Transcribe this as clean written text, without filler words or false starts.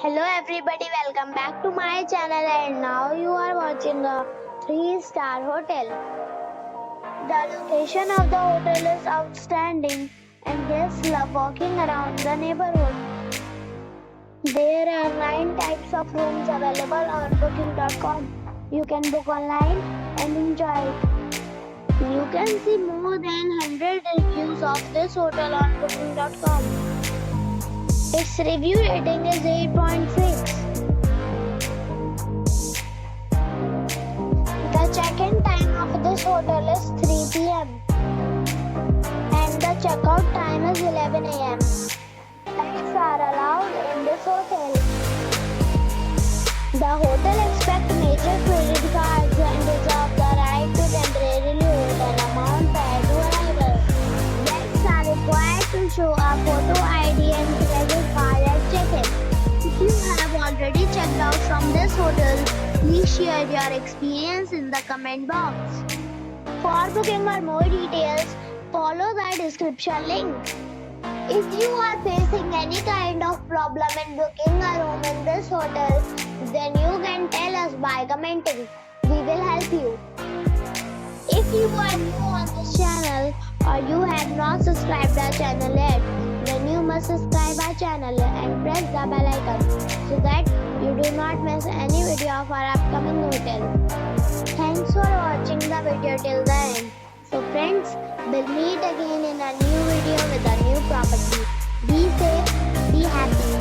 Hello everybody, welcome back to my channel and now you are watching a 3-star hotel. The location of the hotel is outstanding and guests love walking around the neighborhood. There are 9 types of rooms available on booking.com. You can book online and enjoy it. You can see more than 100 reviews of this hotel on booking.com. Its review rating is 8.6. The check-in time of this hotel is 3 p.m. and the checkout time is 11 a.m. Pets are allowed in this hotel. The hotel accepts major credit cards and reserves the right to temporarily hold an amount prior to arrival. Guests are required to show a photo ID and credit card at check-in. If you have already checked out from this hotel, please share your experience in the comment box. For booking or more details, follow the description link. If you are facing any kind of problem in booking a room in this hotel, then you can tell us by commenting. We will help you. If you are new on this channel or you have not subscribed our channel yet, then you must subscribe our channel and press the bell icon so that you do not miss any video of our upcoming hotel. Thanks for watching the video till the end. So friends, we'll meet again in a new video with a new property. Be safe, be happy.